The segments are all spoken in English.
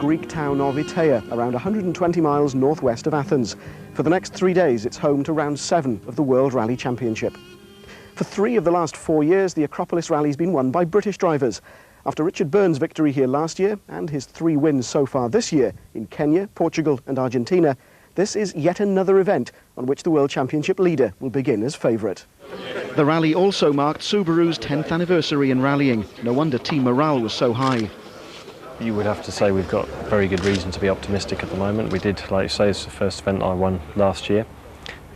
Greek town of Itaea, around 120 miles northwest of Athens. For the next 3 days, it's home to round 7 of the World Rally Championship. For 3 of the last 4 years, the Acropolis Rally's been won by British drivers. After Richard Burns' victory here last year, and his 3 wins so far this year in Kenya, Portugal and Argentina, this is yet another event on which the World Championship leader will begin as favourite. The rally also marked Subaru's 10th anniversary in rallying. No wonder team morale was so high. You would have to say we've got very good reason to be optimistic at the moment. We did, like you say, it's the first event I won last year,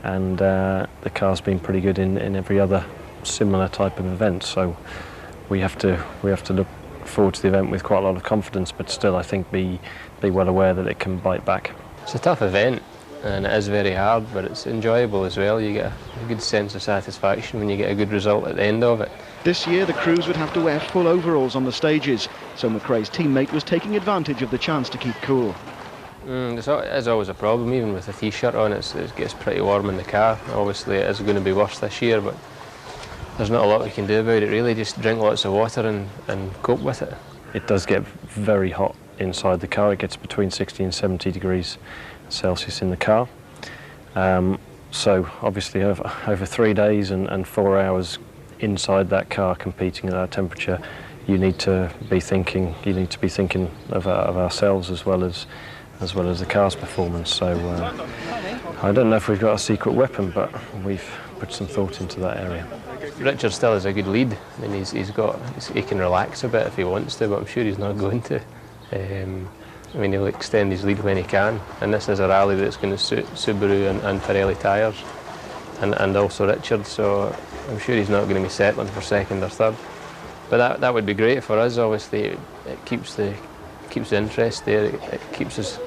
and the car's been pretty good in every other similar type of event. So we have to look forward to the event with quite a lot of confidence, but still I think be well aware that it can bite back. It's a tough event and it is very hard, but it's enjoyable as well. You get a good sense of satisfaction when you get a good result at the end of it. This year the crews would have to wear full overalls on the stages, so McRae's teammate was taking advantage of the chance to keep cool. It's always a problem, even with a t-shirt on. It gets pretty warm in the car. Obviously it is going to be worse this year, but there's not a lot we can do about it really. Just drink lots of water and cope with it. It does get very hot inside the car. It gets between 60 and 70 degrees Celsius in the car. So obviously over 3 days and 4 hours inside that car competing at that temperature, you need to be thinking of ourselves as well as the car's performance. So I don't know if we've got a secret weapon, but we've put some thought into that area. Richard still has a good lead. I mean, he can relax a bit if he wants to, but I'm sure he's not going to. I mean, he'll extend his lead when he can, and this is a rally that's going to suit Subaru and Pirelli tyres, and also Richard, so I'm sure he's not going to be settling for second or third. But that would be great for us. Obviously it keeps the interest there, it keeps us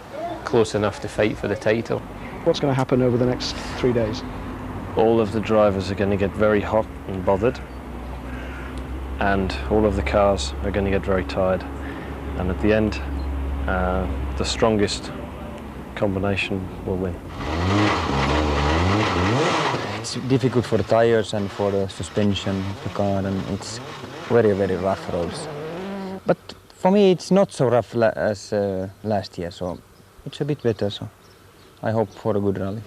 close enough to fight for the title. What's going to happen over the next 3 days? All of the drivers are going to get very hot and bothered, and all of the cars are going to get very tired, and at the end the strongest combination will win. It's difficult for the tires and for the suspension of the car, and it's very, very rough roads. But for me it's not so rough as last year, so it's a bit better, so I hope for a good rally.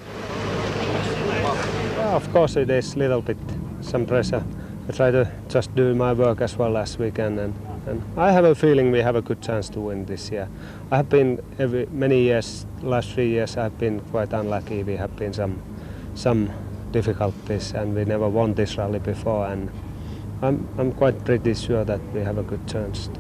Well, of course it is a little bit some pressure. I try to just do my work as well last weekend, and I have a feeling we have a good chance to win this year. I have been many years, last 3 years I've been quite unlucky. We have been some difficulties and we never won this rally before, and I'm quite pretty sure that we have a good chance to.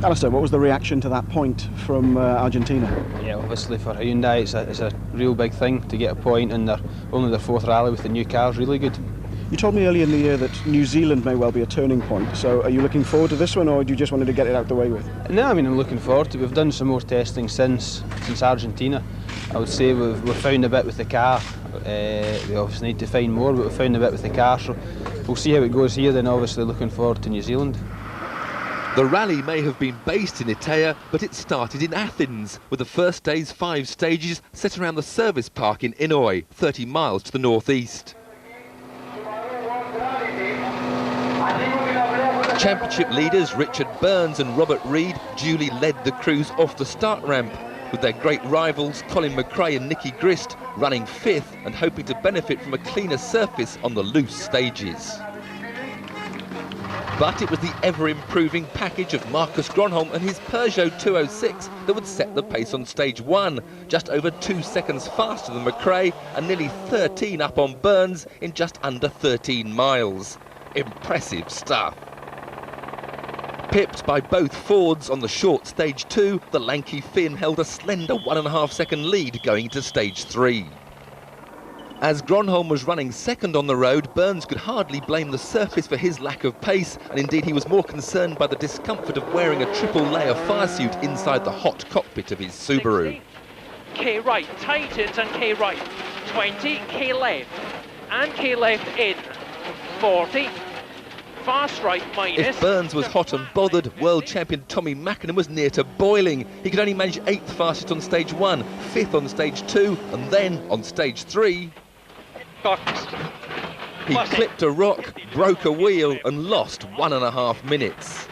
Alistair, what was the reaction to that point from Argentina? Yeah, obviously for Hyundai it's a real big thing to get a point, and only their 4th rally with the new car is really good. You told me earlier in the year that New Zealand may well be a turning point, so are you looking forward to this one, or do you just wanted to get it out the way with? No, I mean, I'm looking forward to it. We've done some more testing since Argentina. I would say we've found a bit with the car. We obviously need to find more, but we've found a bit with the car, so we'll see how it goes here, then obviously looking forward to New Zealand. The rally may have been based in Itaea, but it started in Athens, with the first day's 5 stages set around the service park in Inoi, 30 miles to the northeast. Championship leaders Richard Burns and Robert Reid duly led the crews off the start ramp, with their great rivals Colin McRae and Nicky Grist running 5th and hoping to benefit from a cleaner surface on the loose stages. But it was the ever-improving package of Marcus Gronholm and his Peugeot 206 that would set the pace on stage 1, just over 2 seconds faster than McRae and nearly 13 up on Burns in just under 13 miles. Impressive stuff. Pipped by both Fords on the short stage 2, the lanky Finn held a slender 1.5 second lead going into stage 3. As Gronholm was running second on the road, Burns could hardly blame the surface for his lack of pace, and indeed he was more concerned by the discomfort of wearing a triple layer fire suit inside the hot cockpit of his Subaru. 60, K right, tightens and K right, 20, K left, and K left in, 40, fast right minus. If Burns was hot and bothered, world champion Tommy Mackinnon was near to boiling. He could only manage 8th fastest on stage 1, 5th on stage 2, and then on stage 3... he clipped a rock, broke a wheel and lost 1.5 minutes.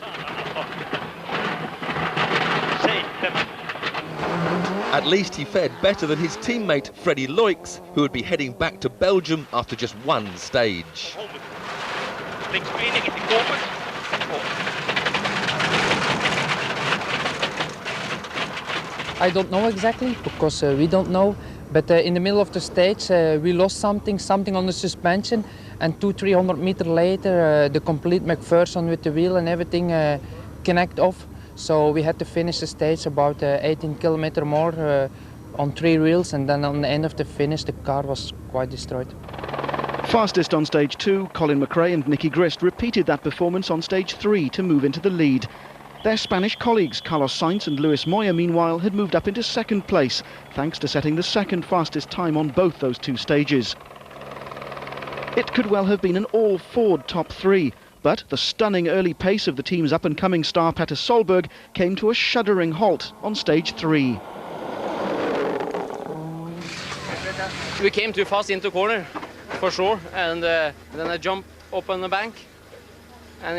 At least he fared better than his teammate Freddie Loix, who would be heading back to Belgium after just one stage. I don't know exactly, because we don't know, but in the middle of the stage we lost something on the suspension, and 200-300 meters later the complete McPherson with the wheel and everything connect off. So we had to finish the stage about 18 kilometers more on 3 wheels, and then on the end of the finish the car was quite destroyed. Fastest on stage 2, Colin McRae and Nicky Grist repeated that performance on stage 3 to move into the lead. Their Spanish colleagues, Carlos Sainz and Luis Moya, meanwhile, had moved up into second place, thanks to setting the second fastest time on both those 2 stages. It could well have been an all-Ford top 3, but the stunning early pace of the team's up-and-coming star Petter Solberg came to a shuddering halt on stage 3. We came too fast into corner, for sure, and then I jumped up on the bank, and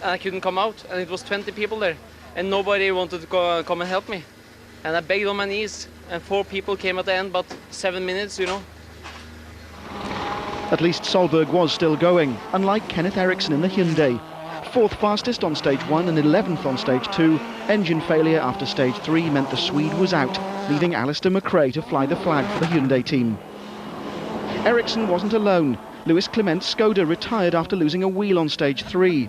I couldn't come out, and it was 20 people there, and nobody wanted to come and help me. And I begged on my knees, and 4 people came at the end, but 7 minutes, you know. At least Solberg was still going, unlike Kenneth Eriksson in the Hyundai. 4th fastest on stage 1 and 11th on stage 2, engine failure after stage 3 meant the Swede was out, leaving Alistair McRae to fly the flag for the Hyundai team. Eriksson wasn't alone. Luis Clement Skoda retired after losing a wheel on stage 3.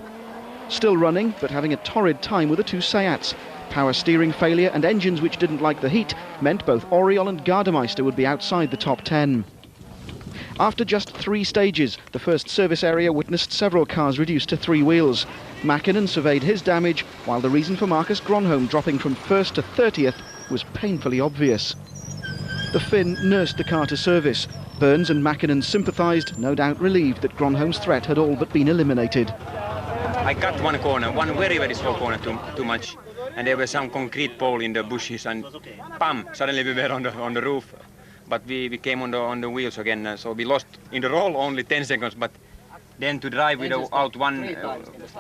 Still running, but having a torrid time with the 2 Seats. Power steering failure and engines which didn't like the heat meant both Oriol and Gardemeister would be outside the top 10. After just 3 stages, the first service area witnessed several cars reduced to 3 wheels. Mäkinen surveyed his damage, while the reason for Marcus Gronholm dropping from 1st to 30th was painfully obvious. The Finn nursed the car to service. Burns and Mäkinen sympathised, no doubt relieved that Gronholm's threat had all but been eliminated. I cut one corner, one very, very slow corner too much, and there was some concrete pole in the bushes, and bam, suddenly we were on the roof. But we came on the wheels again, so we lost in the roll only 10 seconds, but then to drive without one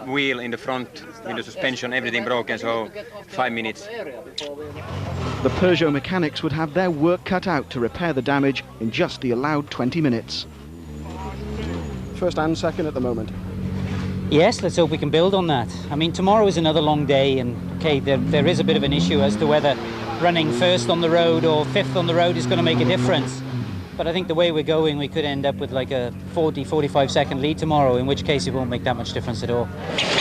wheel in the front, with the suspension, everything broken, so 5 minutes. The Peugeot mechanics would have their work cut out to repair the damage in just the allowed 20 minutes. First and second at the moment. Yes, let's hope we can build on that. I mean, tomorrow is another long day, and okay, there is a bit of an issue as to whether running first on the road or 5th on the road is going to make a difference. But I think the way we're going, we could end up with like a 40-45 second lead tomorrow, in which case it won't make that much difference at all.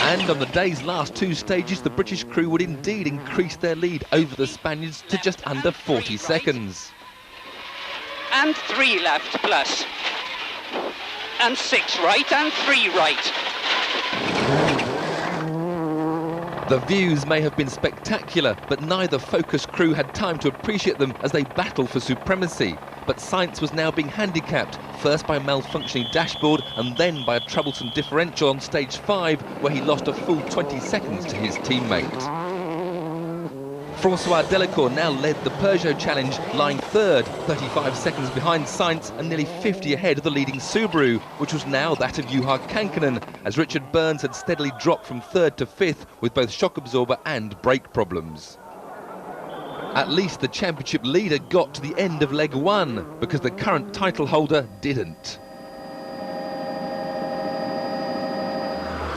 And on the day's last 2 stages, the British crew would indeed increase their lead over the Spaniards to just under 40 seconds. And 3 left plus. And 6 right and 3 right. The views may have been spectacular, but neither Focus crew had time to appreciate them as they battled for supremacy. But Sainz was now being handicapped, first by a malfunctioning dashboard and then by a troublesome differential on stage 5, where he lost a full 20 seconds to his teammate. Francois Delacour now led the Peugeot challenge, lying 3rd, 35 seconds behind Sainz and nearly 50 ahead of the leading Subaru, which was now that of Juha Kankkunen, as Richard Burns had steadily dropped from 3rd to 5th with both shock absorber and brake problems. At least the championship leader got to the end of leg 1, because the current title holder didn't.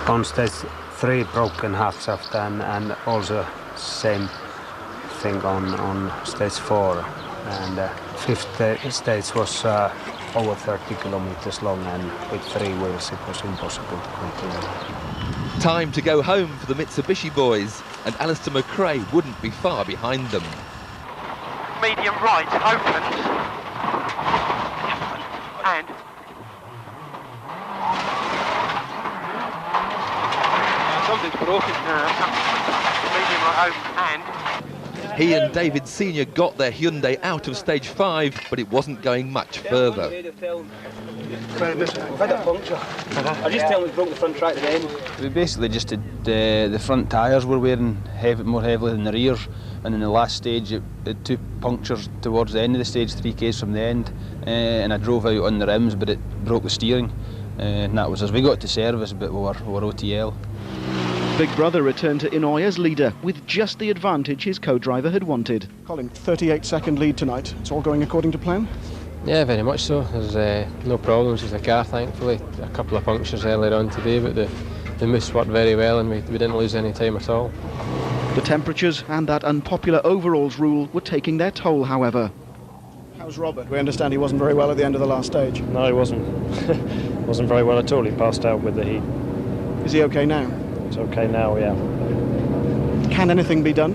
On stage 3, broken half shaft, and also same thing on stage 4, and 5th stage was over 30 kilometers long, and with 3 wheels it was impossible to continue. Time to go home for the Mitsubishi boys, and Alistair McRae wouldn't be far behind them. Medium right, opens. And something's broken. Medium right, open, and he and David Senior got their Hyundai out of stage 5, but it wasn't going much further. We've had a puncture. I just tell them we broke the front track again. We basically just did the front tyres were wearing more heavily than the rear, and in the last stage it 2 punctures towards the end of the stage, 3Ks from the end, and I drove out on the rims, but it broke the steering, and that was as we got to service, but we were OTL. Big Brother returned to Inouye as leader, with just the advantage his co-driver had wanted. Colin, 38-second lead tonight. It's all going according to plan? Yeah, very much so. There's no problems with the car, thankfully. A couple of punctures earlier on today, but the mousse worked very well and we didn't lose any time at all. The temperatures and that unpopular overalls rule were taking their toll, however. How's Robert? We understand he wasn't very well at the end of the last stage. No, he wasn't. Wasn't very well at all. He passed out with the heat. Is he okay now? It's okay now, yeah. Can anything be done?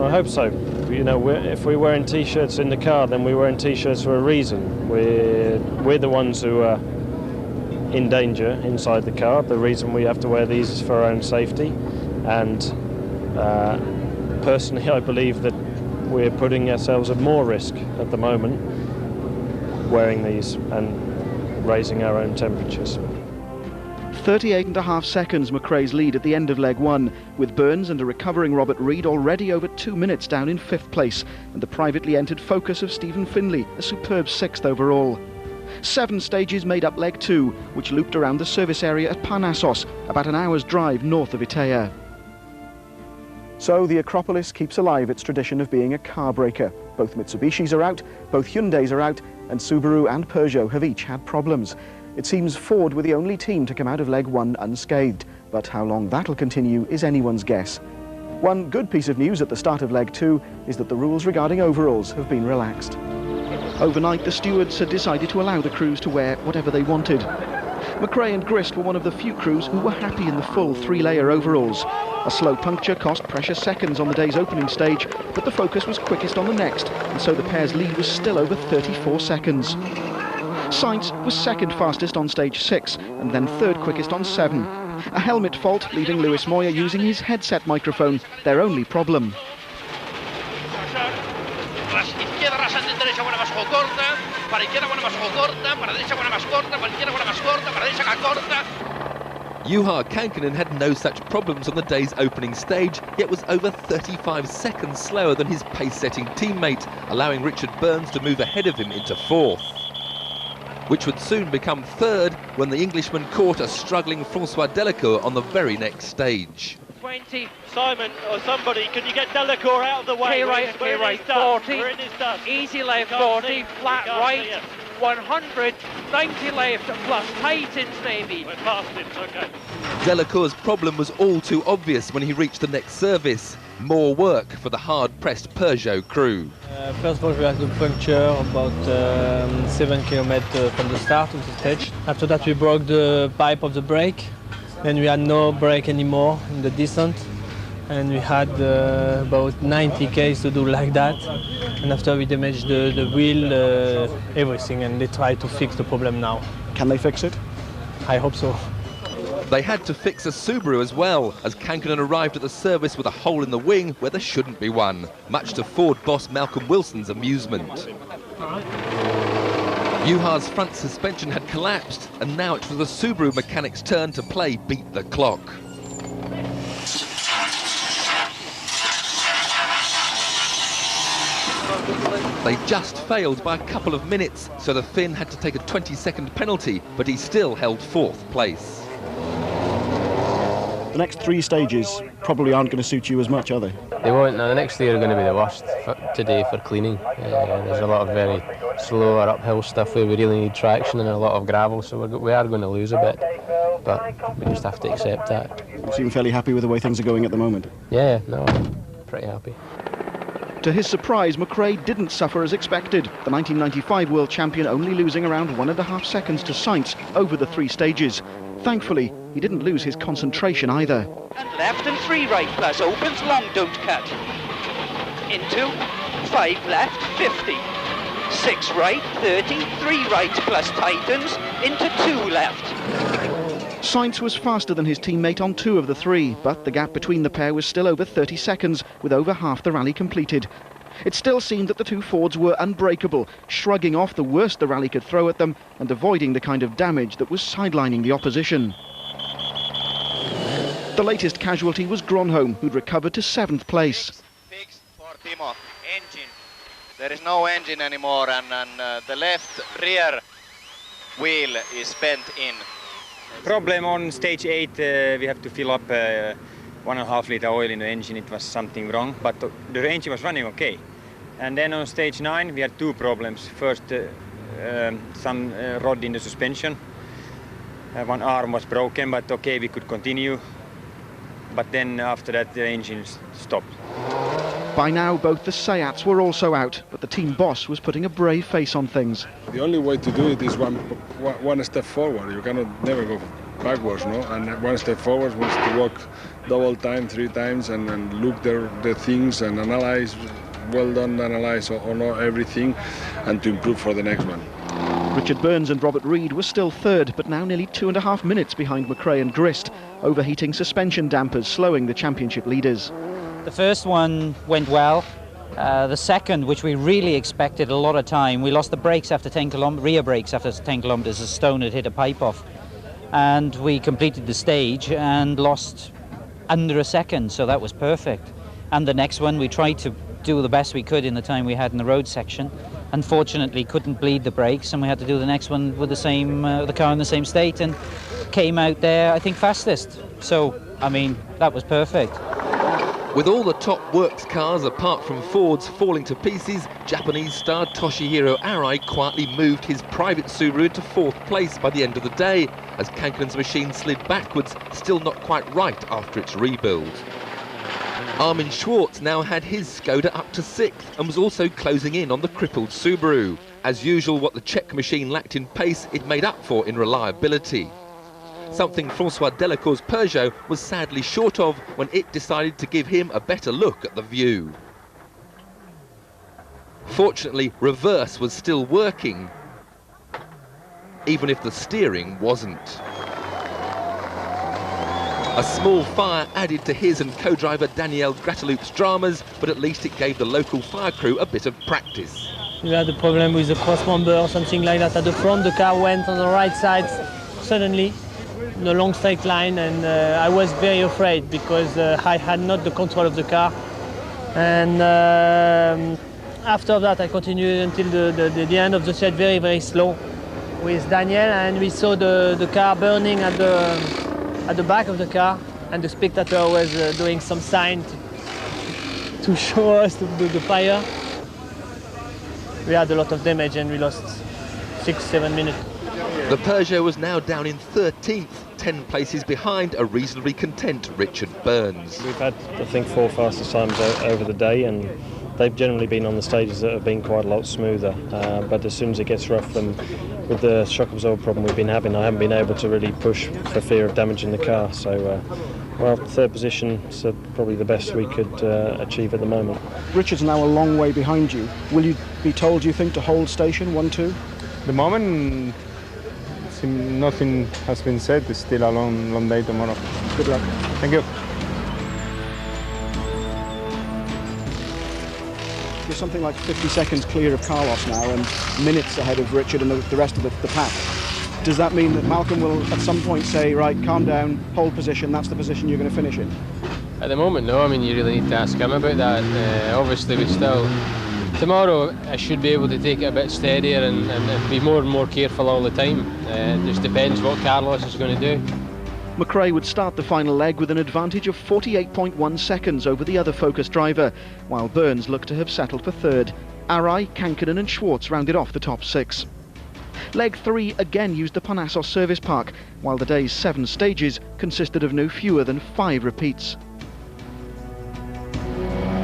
I hope so. You know, if we're wearing T-shirts in the car, then we're wearing T-shirts for a reason. We're the ones who are in danger inside the car. The reason we have to wear these is for our own safety. And personally, I believe that we're putting ourselves at more risk at the moment wearing these and raising our own temperatures. 38.5 seconds McRae's lead at the end of leg one, with Burns and a recovering Robert Reid already over 2 minutes down in 5th place, and the privately entered Focus of Stephen Findlay, a superb 6th overall. 7 stages made up leg 2, which looped around the service area at Parnassos, about an hour's drive north of Itea. So the Acropolis keeps alive its tradition of being a car breaker. Both Mitsubishis are out, both Hyundais are out, and Subaru and Peugeot have each had problems. It seems Ford were the only team to come out of leg one unscathed, but how long that'll continue is anyone's guess. One good piece of news at the start of leg two is that the rules regarding overalls have been relaxed. Overnight, the stewards had decided to allow the crews to wear whatever they wanted. McRae and Grist were one of the few crews who were happy in the full 3-layer overalls. A slow puncture cost precious seconds on the day's opening stage, but the Focus was quickest on the next, and so the pair's lead was still over 34 seconds. Sainz was second fastest on stage 6, and then third quickest on 7. A helmet fault leaving Lewis Moyer using his headset microphone, their only problem. Juha Kankkunen had no such problems on the day's opening stage, yet was over 35 seconds slower than his pace-setting teammate, allowing Richard Burns to move ahead of him into 4th. Which would soon become 3rd when the Englishman caught a struggling Francois Delacour on the very next stage. 20. Simon or somebody, can you get Delacour out of the way? K-right, 40. Easy left 40, flat right. 100, 90 left, plus tightens maybe. We're past it, okay. Delacour's problem was all too obvious when he reached the next service. More work for the hard-pressed Peugeot crew. First of all, we had a puncture about 7 kilometers from the start of the stage. After that, we broke the pipe of the brake. Then we had no brake anymore in the descent. And we had about 90 Ks to do like that. And after we damaged the wheel, everything, and they try to fix the problem now. Can they fix it? I hope so. They had to fix a Subaru as well, as Kankkunen arrived at the service with a hole in the wing where there shouldn't be one, much to Ford boss Malcolm Wilson's amusement. Juha's front suspension had collapsed, and now it was the Subaru mechanic's turn to play Beat the Clock. They just failed by a couple of minutes, so the Finn had to take a 20-second penalty, but he still held 4th place. The next 3 stages probably aren't going to suit you as much, are they? They won't. No, the next 3 are going to be the worst today for cleaning. There's a lot of very slow or uphill stuff where we really need traction and a lot of gravel, so we are going to lose a bit, but we just have to accept that. You seem fairly happy with the way things are going at the moment? Yeah, no, pretty happy. To his surprise, McRae didn't suffer as expected, the 1995 world champion only losing around 1.5 seconds to Sainz over the 3 stages. Thankfully, he didn't lose his concentration either. And left and 3 right plus, opens long, don't cut. Into 5 left, 50. 6 right, 30, 3 right plus tightens, into 2 left. Sainz was faster than his teammate on 2 of the 3, but the gap between the pair was still over 30 seconds, with over half the rally completed. It still seemed that the 2 Fords were unbreakable, shrugging off the worst the rally could throw at them and avoiding the kind of damage that was sidelining the opposition. The latest casualty was Gronholm, who'd recovered to 7th place. Fixed for Timo. Engine. There is no engine anymore, and the left rear wheel is bent in. Problem on stage 8, we have to fill up 1.5 liter oil in the engine. It was something wrong, but the engine was running okay. And then on stage 9, we had two problems. First, some rod in the suspension. One arm was broken, but okay, we could continue. But then after that, the engine stopped. By now, both the Seats were also out, but the team boss was putting a brave face on things. The only way to do it is one step forward. You cannot never go backwards, no? And one step forward was to walk double time, 3 times, and look the things and analyze, well done, analyze or not everything, and to improve for the next one. Richard Burns and Robert Reid were still third, but now nearly 2.5 minutes behind McRae and Grist. Overheating suspension dampers slowing the championship leaders. The first one went well. The second, which we really expected a lot of time, we lost the brakes after 10 kilometers, rear brakes after 10 kilometers. A stone had hit a pipe off. And we completed the stage and lost under a second, so that was perfect. And the next one, we tried to do the best we could in the time we had in the road section. Unfortunately, couldn't bleed the brakes, and we had to do the next one with the car in the same state, and came out there, I think, fastest. So, I mean, that was perfect. With all the top works cars, apart from Ford's, falling to pieces, Japanese star Toshihiro Arai quietly moved his private Subaru into 4th place by the end of the day, as Kankinen's machine slid backwards, still not quite right after its rebuild. Armin Schwartz now had his Skoda up to 6th and was also closing in on the crippled Subaru. As usual, what the Czech machine lacked in pace, it made up for in reliability. Something Francois Delacour's Peugeot was sadly short of when it decided to give him a better look at the view. Fortunately, reverse was still working, even if the steering wasn't. A small fire added to his and co-driver Daniel Grateloup's dramas, but at least it gave the local fire crew a bit of practice. We had a problem with the cross member or something like that at the front. The car went on the right side suddenly in a long straight line, and I was very afraid because I had not the control of the car. And after that I continued until the end of the set very, very slow with Daniel, and we saw the car burning at the back of the car, and the spectator was doing some sign to show us the fire. We had a lot of damage and we lost 6-7 minutes. The Peugeot was now down in 13th, 10 places behind a reasonably content Richard Burns. We've had, I think, 4 fastest times over the day, and they've generally been on the stages that have been quite a lot smoother. But as soon as it gets rough, and with the shock absorber problem we've been having, I haven't been able to really push for fear of damaging the car. So, well, 3rd position is probably the best we could achieve at the moment. Richard's now a long way behind you. Will you be told, do you think, to hold station 1-2? The moment, nothing has been said. It's still a long day tomorrow. Good luck. Thank you. You're something like 50 seconds clear of Carlos now and minutes ahead of Richard and the rest of the pack. Does that mean that Malcolm will at some point say, right, calm down, hold position, that's the position you're going to finish in? At the moment, no. I mean, you really need to ask him about that. Obviously, we still... Tomorrow, I should be able to take it a bit steadier and be more and more careful all the time. It just depends what Carlos is going to do. McRae would start the final leg with an advantage of 48.1 seconds over the other Focus driver, while Burns looked to have settled for 3rd. Arai, Kankinen and Schwartz rounded off the top 6. Leg 3 again used the Parnassos service park, while the day's 7 stages consisted of no fewer than 5 repeats.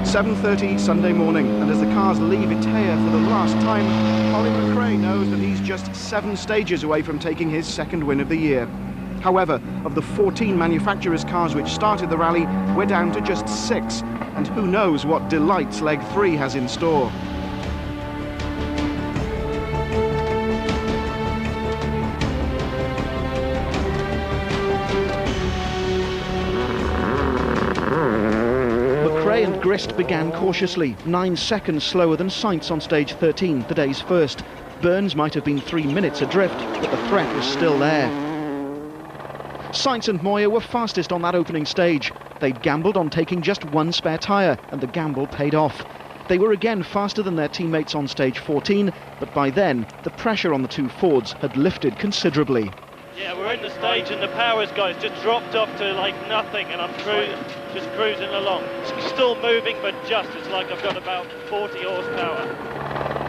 7:30 Sunday morning, and as the cars leave Itea for the last time, Ollie McRae knows that he's just 7 stages away from taking his 2nd win of the year. However, of the 14 manufacturers' cars which started the rally, we're down to just 6, and who knows what delights leg 3 has in store. And Grist began cautiously, 9 seconds slower than Sainz on stage 13, the day's first. Burns might have been 3 minutes adrift, but the threat was still there. Sainz and Moya were fastest on that opening stage. They'd gambled on taking just 1 spare tyre, and the gamble paid off. They were again faster than their teammates on stage 14, but by then, the pressure on the 2 Fords had lifted considerably. Yeah, we're in the stage and the power's guys just dropped off to like nothing, and I'm just cruising along. It's still moving, but it's like I've got about 40 horsepower.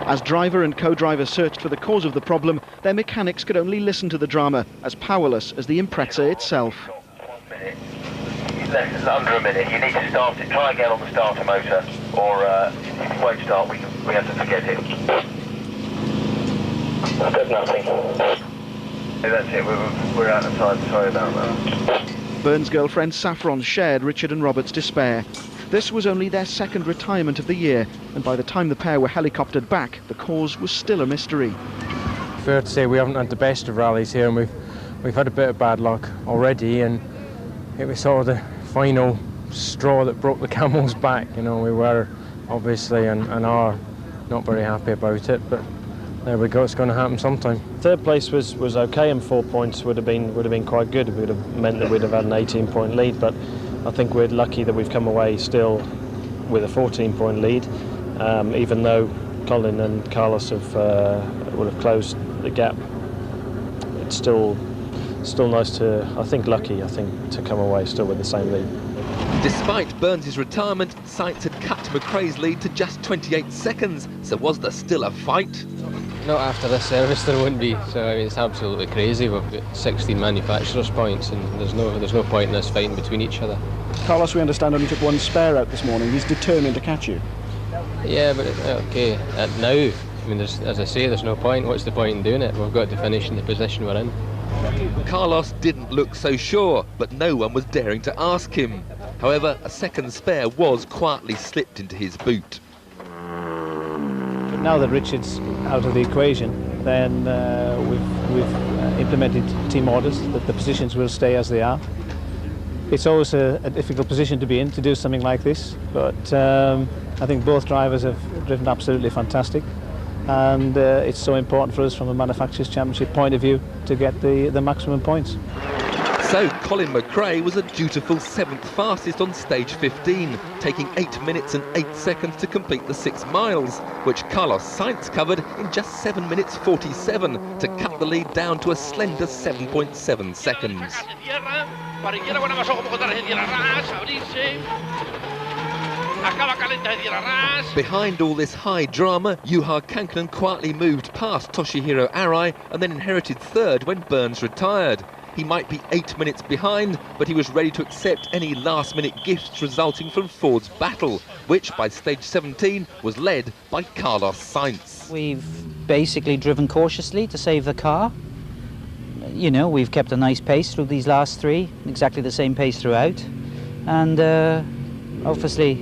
As driver and co-driver searched for the cause of the problem, their mechanics could only listen to the drama, as powerless as the Impreza itself. Less than under a minute. You need to start it. Try again on the starter motor, or if it won't start, we have to forget it. There's nothing. That's it. We're out of time. Sorry about that. Burns' girlfriend Saffron shared Richard and Robert's despair. This was only their second retirement of the year, and by the time the pair were helicoptered back, the cause was still a mystery. Fair to say we haven't had the best of rallies here, and we've had a bit of bad luck already, and it was sort of the final straw that broke the camel's back. You know, we were obviously and are not very happy about it, but there we go. It's going to happen sometime. Third place was okay, and 4 points would have been quite good. It would have meant that we'd have had an 18-point lead, but I think we're lucky that we've come away still with a 14-point lead, even though Colin and Carlos would have closed the gap. It's still nice to, I think lucky, to come away still with the same lead. Despite Burns' retirement, Sainz had cut McRae's lead to just 28 seconds, so was there still a fight? Not after this service there wouldn't be, so I mean, it's absolutely crazy. We've got 16 manufacturers' points, and there's no point in us fighting between each other. Carlos, we understand, only took one spare out this morning. He's determined to catch you. Yeah, but okay, now, I mean, as I say, there's no point. What's the point in doing it? We've got to finish in the position we're in. Carlos didn't look so sure, but no one was daring to ask him. However, a second spare was quietly slipped into his boot. But now that Richard's out of the equation, then we've implemented team orders that the positions will stay as they are. It's always a difficult position to be in, to do something like this, but I think both drivers have driven absolutely fantastic, and it's so important for us from a Manufacturers' Championship point of view to get the maximum points. So Colin McRae was a dutiful 7th fastest on stage 15, taking 8 minutes and 8 seconds to complete the 6 miles, which Carlos Sainz covered in just 7 minutes 47 to cut the lead down to a slender 7.7 seconds. Behind all this high drama, Juha Kankkunen quietly moved past Toshihiro Arai and then inherited third when Burns retired. He might be 8 minutes behind, but he was ready to accept any last-minute gifts resulting from Ford's battle, which by stage 17 was led by Carlos Sainz. We've basically driven cautiously to save the car. You know, we've kept a nice pace through these last 3, exactly the same pace throughout, and obviously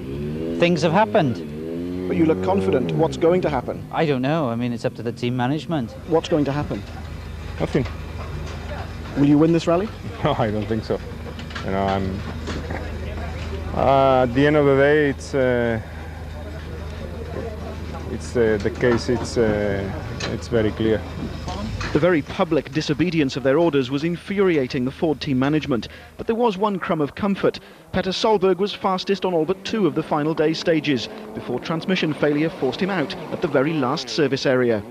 things have happened. But you look confident. What's going to happen? I don't know. I mean, it's up to the team management. What's going to happen? Nothing. Will you win this rally? No, I don't think so. You know, I'm. At the end of the day, it's the case. It's very clear. The very public disobedience of their orders was infuriating the Ford team management, but there was one crumb of comfort. Petter Solberg was fastest on all but 2 of the final day stages, before transmission failure forced him out at the very last service area.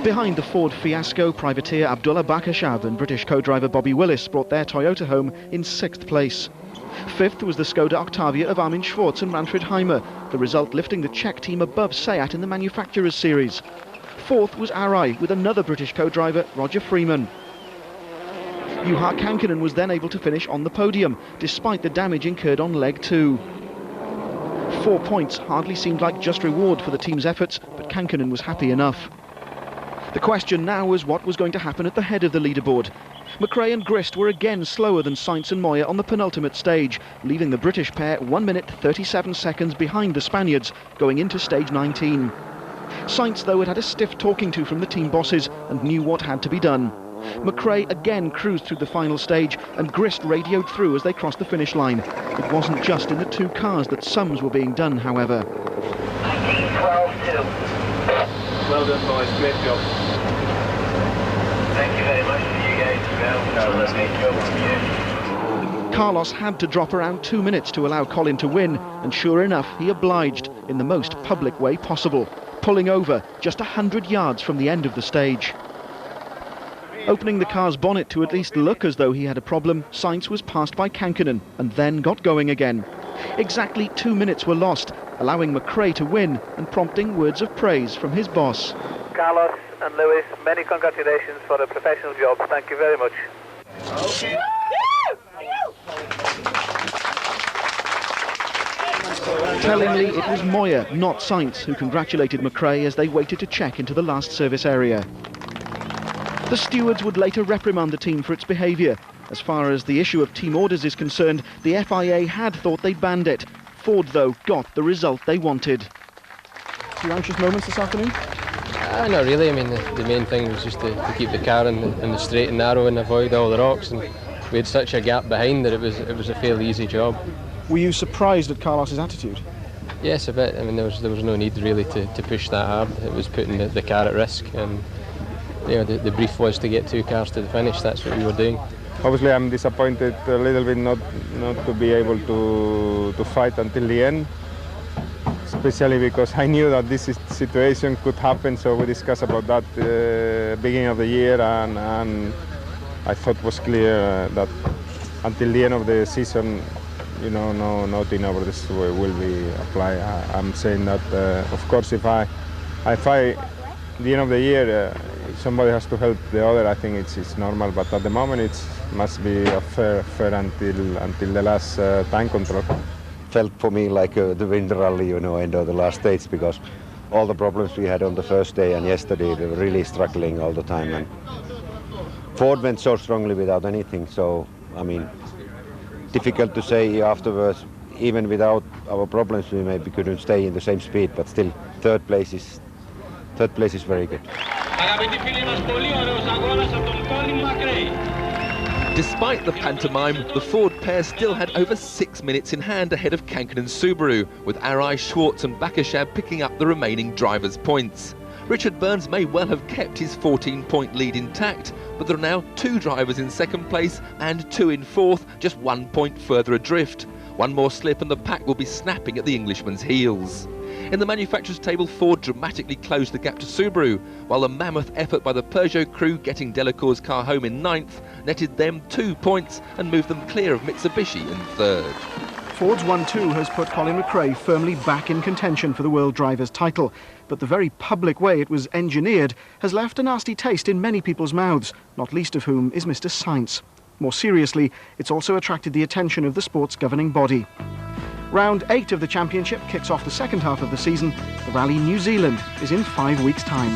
Behind the Ford fiasco, privateer Abdullah Bakashab and British co-driver Bobby Willis brought their Toyota home in 6th place. 5th was the Skoda Octavia of Armin Schwartz and Manfred Heimer, the result lifting the Czech team above Seat in the Manufacturers' Series. 4th was Arai with another British co-driver, Roger Freeman. Juha Kankkunen was then able to finish on the podium, despite the damage incurred on leg 2. 4 points hardly seemed like just reward for the team's efforts, but Kankkunen was happy enough. The question now was what was going to happen at the head of the leaderboard. McRae and Grist were again slower than Sainz and Moya on the penultimate stage, leaving the British pair 1 minute 37 seconds behind the Spaniards going into stage 19. Sainz, though, had a stiff talking to from the team bosses and knew what had to be done. McRae again cruised through the final stage and Grist radioed through as they crossed the finish line. It wasn't just in the 2 cars that sums were being done, however. 19-12-2. Well done, boys. Great job. Thank you very much to you guys as well. Great job from you. Carlos had to drop around 2 minutes to allow Colin to win, and sure enough, he obliged in the most public way possible, pulling over just 100 yards from the end of the stage. Opening the car's bonnet to at least look as though he had a problem, Sainz was passed by Kankkunen and then got going again. Exactly 2 minutes were lost, allowing McRae to win and prompting words of praise from his boss. Carlos and Lewis, many congratulations for a professional job. Thank you very much. Okay. Tellingly, it was Moyer, not Sainz, who congratulated McRae as they waited to check into the last service area. The stewards would later reprimand the team for its behaviour. As far as the issue of team orders is concerned, the FIA had thought they'd banned it. Ford, though, got the result they wanted. Few anxious moments this afternoon? Not really. I mean, the main thing was just to keep the car in the straight and narrow and avoid all the rocks. And we had such a gap behind that it was a fairly easy job. Were you surprised at Carlos's attitude? Yes, a bit. I mean, there was no need really to push that hard. It was putting the car at risk, and you know, the brief was to get 2 cars to the finish. That's what we were doing. Obviously, I'm disappointed a little bit not to be able to fight until the end, especially because I knew that this situation could happen. So we discussed about that beginning of the year, and I thought it was clear that until the end of the season, you know, no team over this will be applied. I'm saying that, of course, if I the end of the year, somebody has to help the other. I think it's normal, but at the moment it must be a fair until the last time control. Felt for me like the winter rally, you know, end of the last stage, because all the problems we had on the first day and yesterday, they were really struggling all the time, and Ford went so strongly without anything. So I mean, difficult to say afterwards. Even without our problems, we maybe couldn't stay in the same speed, but still, third place is very good. Despite the pantomime, the Ford pair still had over 6 minutes in hand ahead of Kankkunen's Subaru, with Arai, Schwartz and Bakashab picking up the remaining drivers' points. Richard Burns may well have kept his 14-point lead intact, but there are now 2 drivers in second place and 2 in fourth, just 1 point further adrift. One more slip and the pack will be snapping at the Englishman's heels. In the manufacturers' table, Ford dramatically closed the gap to Subaru, while the mammoth effort by the Peugeot crew getting Delacour's car home in 9th netted them 2 points and moved them clear of Mitsubishi in 3rd. Ford's 1-2 has put Colin McRae firmly back in contention for the World Drivers' title, but the very public way it was engineered has left a nasty taste in many people's mouths, not least of whom is Mr. Sainz. More seriously, it's also attracted the attention of the sport's governing body. Round 8 of the championship kicks off the second half of the season. The Rally New Zealand is in 5 weeks' time.